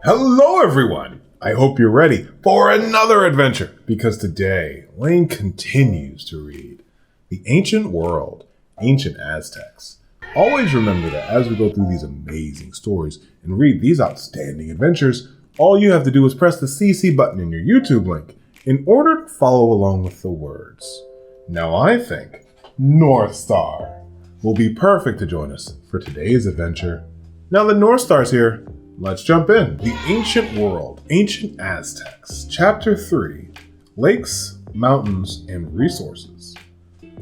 Hello everyone! I hope you're ready for another adventure, because today Lane continues to read The Ancient World, Ancient Aztecs. Always remember that as we go through these amazing stories and read these outstanding adventures, all you have to do is press the CC button in your YouTube link in order to follow along with the words. Now I think North Star will be perfect to join us for today's adventure. Now that North Star's here, let's jump in. The Ancient World, Ancient Aztecs, Chapter 3, Lakes, Mountains, and Resources.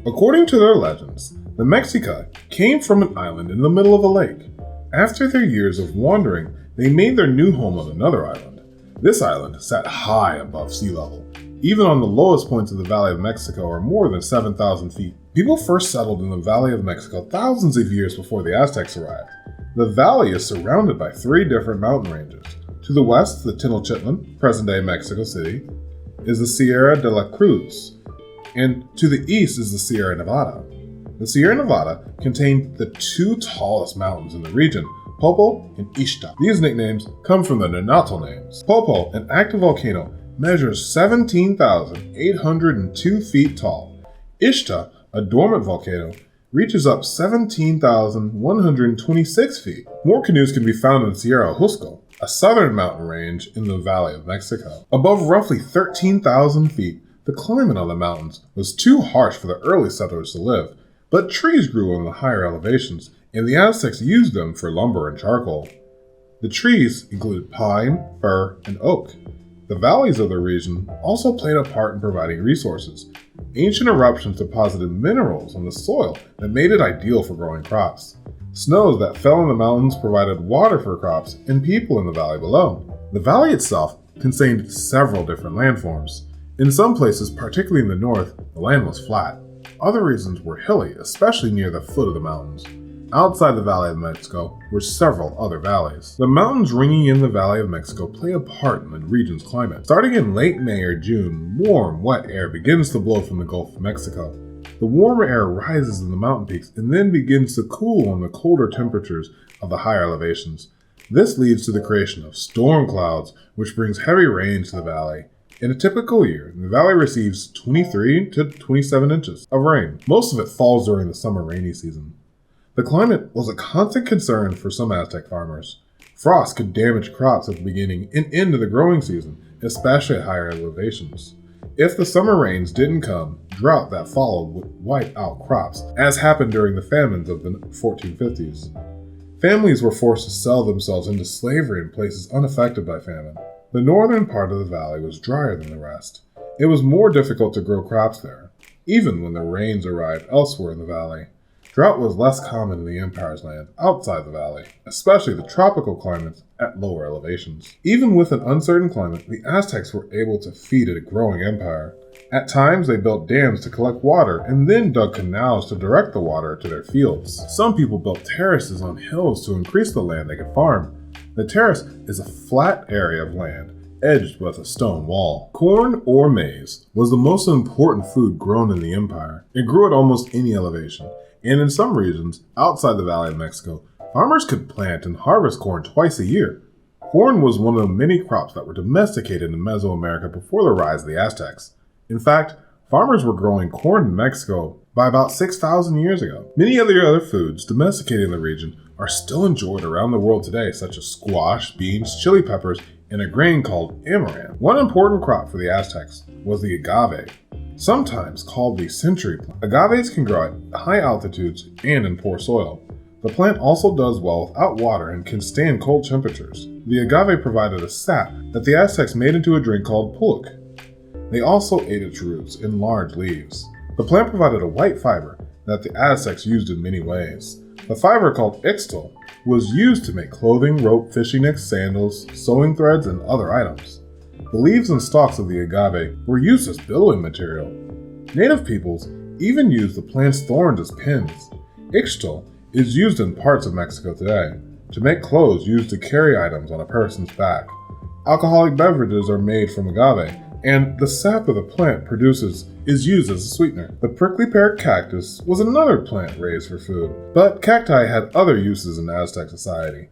According to their legends, the Mexica came from an island in the middle of a lake. After their years of wandering, they made their new home on another island. This island sat high above sea level. Even on the lowest points of the Valley of Mexico are more than 7,000 feet. People first settled in the Valley of Mexico thousands of years before the Aztecs arrived. The valley is surrounded by three different mountain ranges. To the west, the Tenochtitlan, present-day Mexico City, is the Sierra de la Cruz, and to the east is the Sierra Nevada. The Sierra Nevada contained the two tallest mountains in the region, Popo and Ixta. These nicknames come from the Nahuatl names. Popo, an active volcano, measures 17,802 feet tall. Ixta, a dormant volcano, reaches up 17,126 feet. More canoes can be found in Sierra Jusco, a southern mountain range in the Valley of Mexico. Above roughly 13,000 feet, the climate on the mountains was too harsh for the early settlers to live, but trees grew on the higher elevations, and the Aztecs used them for lumber and charcoal. The trees included pine, fir, and oak. The valleys of the region also played a part in providing resources. Ancient eruptions deposited minerals on the soil that made it ideal for growing crops. Snows that fell in the mountains provided water for crops and people in the valley below. The valley itself contained several different landforms. In some places, particularly in the north, the land was flat. Other regions were hilly, especially near the foot of the mountains. Outside the Valley of Mexico were several other valleys. The mountains ringing in the Valley of Mexico play a part in the region's climate. Starting in late May or June, warm, wet air begins to blow from the Gulf of Mexico. The warmer air rises in the mountain peaks and then begins to cool on the colder temperatures of the higher elevations. This leads to the creation of storm clouds, which brings heavy rain to the valley. In a typical year, the valley receives 23 to 27 inches of rain. Most of it falls during the summer rainy season. The climate was a constant concern for some Aztec farmers. Frost could damage crops at the beginning and end of the growing season, especially at higher elevations. If the summer rains didn't come, drought that followed would wipe out crops, as happened during the famines of the 1450s. Families were forced to sell themselves into slavery in places unaffected by famine. The northern part of the valley was drier than the rest. It was more difficult to grow crops there, even when the rains arrived elsewhere in the valley. Drought was less common in the Empire's land outside the valley, especially the tropical climates at lower elevations. Even with an uncertain climate, the Aztecs were able to feed a growing empire. At times, they built dams to collect water and then dug canals to direct the water to their fields. Some people built terraces on hills to increase the land they could farm. The terrace is a flat area of land edged with a stone wall. Corn or maize was the most important food grown in the empire. It grew at almost any elevation. And in some regions, outside the Valley of Mexico, farmers could plant and harvest corn twice a year. Corn was one of the many crops that were domesticated in Mesoamerica before the rise of the Aztecs. In fact, farmers were growing corn in Mexico by about 6,000 years ago. Many of the other foods domesticated in the region are still enjoyed around the world today, such as squash, beans, chili peppers, and a grain called amaranth. One important crop for the Aztecs was the agave, sometimes called the century plant. Agaves can grow at high altitudes and in poor soil. The plant also does well without water and can stand cold temperatures. The agave provided a sap that the Aztecs made into a drink called pulque. They also ate its roots in large leaves. The plant provided a white fiber that the Aztecs used in many ways. The fiber, called ixtal, was used to make clothing, rope, fishing nets, sandals, sewing threads, and other items. The leaves and stalks of the agave were used as building material. Native peoples even used the plant's thorns as pins. Ixtal is used in parts of Mexico today to make clothes used to carry items on a person's back. Alcoholic beverages are made from agave, and the sap of the plant produces is used as a sweetener. The prickly pear cactus was another plant raised for food, but cacti had other uses in Aztec society.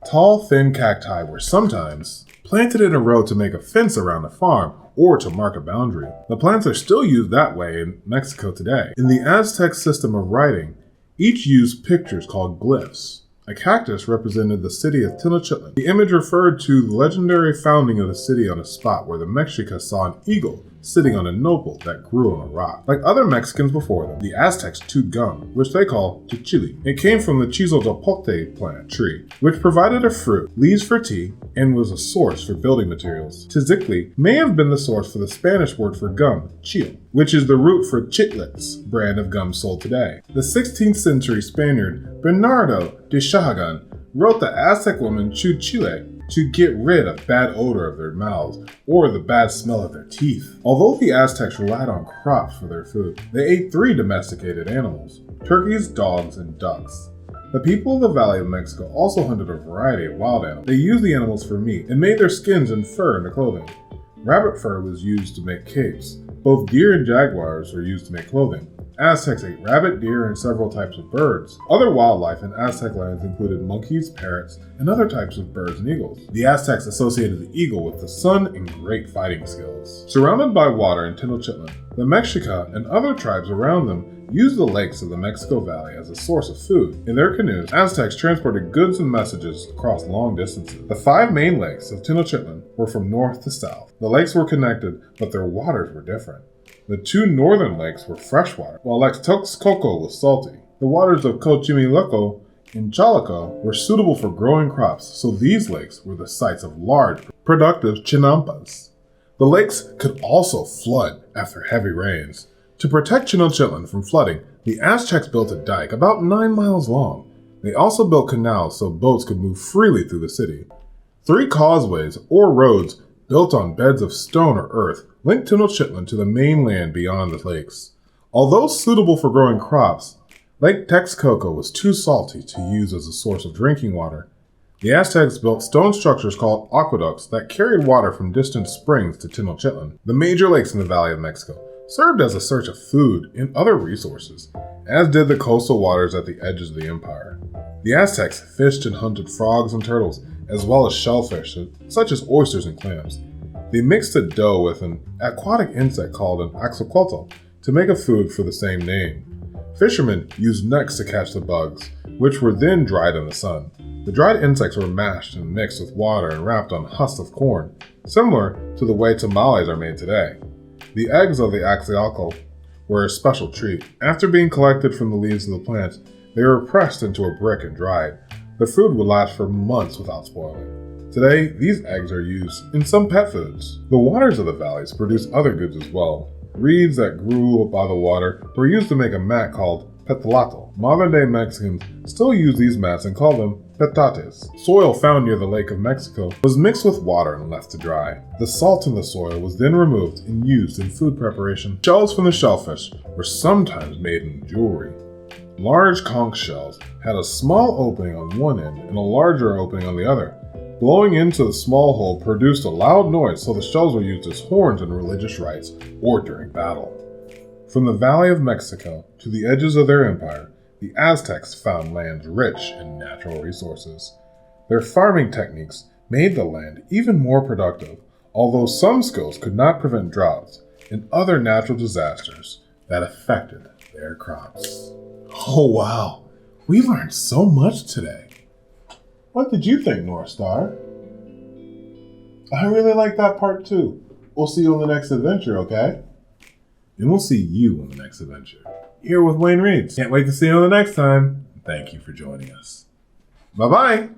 Tall, thin cacti were sometimes planted in a row to make a fence around a farm or to mark a boundary. The plants are still used that way in Mexico today. In the Aztec system of writing, each used pictures called glyphs. A cactus represented the city of Tenochtitlan. The image referred to the legendary founding of the city on a spot where the Mexica saw an eagle sitting on a nopal that grew on a rock. Like other Mexicans before them, the Aztecs chewed gum, which they call chichili. It came from the chizotopote plant tree, which provided a fruit, leaves for tea, and was a source for building materials. Tizikli may have been the source for the Spanish word for gum, chile, which is the root for chitlets, brand of gum sold today. The 16th century Spaniard Bernardo de Sahagun wrote that Aztec women chewed chile to get rid of bad odor of their mouths or the bad smell of their teeth. Although the Aztecs relied on crops for their food, they ate 3 domesticated animals: turkeys, dogs, and ducks. The people of the Valley of Mexico also hunted a variety of wild animals. They used the animals for meat and made their skins and fur into clothing. Rabbit fur was used to make capes. Both deer and jaguars were used to make clothing. Aztecs ate rabbit, deer, and several types of birds. Other wildlife in Aztec lands included monkeys, parrots, and other types of birds and eagles. The Aztecs associated the eagle with the sun and great fighting skills. Surrounded by water in Tenochtitlan, the Mexica and other tribes around them used the lakes of the Mexico Valley as a source of food. In their canoes, Aztecs transported goods and messages across long distances. The 5 main lakes of Tenochtitlan were from north to south. The lakes were connected, but their waters were different. The 2 northern lakes were freshwater, while Lake Texcoco was salty. The waters of Cochimiluco and Chalaco were suitable for growing crops, so these lakes were the sites of large, productive chinampas. The lakes could also flood after heavy rains. To protect Tenochtitlan from flooding, the Aztecs built a dike about 9 miles long. They also built canals so boats could move freely through the city. 3 causeways, or roads, built on beds of stone or earth, linked Tenochtitlan to the mainland beyond the lakes. Although suitable for growing crops, Lake Texcoco was too salty to use as a source of drinking water. The Aztecs built stone structures called aqueducts that carried water from distant springs to Tenochtitlan. The major lakes in the Valley of Mexico served as a source of food and other resources, as did the coastal waters at the edges of the empire. The Aztecs fished and hunted frogs and turtles, as well as shellfish, such as oysters and clams. They mixed a dough with an aquatic insect called an axolotl to make a food for the same name. Fishermen used nets to catch the bugs, which were then dried in the sun. The dried insects were mashed and mixed with water and wrapped on husks of corn, similar to the way tamales are made today. The eggs of the axolotl were a special treat. After being collected from the leaves of the plant, they were pressed into a brick and dried. The food would last for months without spoiling. Today, these eggs are used in some pet foods. The waters of the valleys produce other goods as well. Reeds that grew by the water were used to make a mat called petlatl. Modern-day Mexicans still use these mats and call them petates. Soil found near the Lake of Mexico was mixed with water and left to dry. The salt in the soil was then removed and used in food preparation. Shells from the shellfish were sometimes made in jewelry. Large conch shells had a small opening on one end and a larger opening on the other. Blowing into the small hole produced a loud noise, so the shells were used as horns in religious rites or during battle. From the Valley of Mexico to the edges of their empire, the Aztecs found lands rich in natural resources. Their farming techniques made the land even more productive, although some skills could not prevent droughts and other natural disasters that affected their crops. Oh wow, we learned so much today. What did you think, North Star? I really like that part too. We'll see you on the next adventure, okay? And we'll see you on the next adventure. Here with Wayne Reads. Can't wait to see you on the next time. Thank you for joining us. Bye-bye.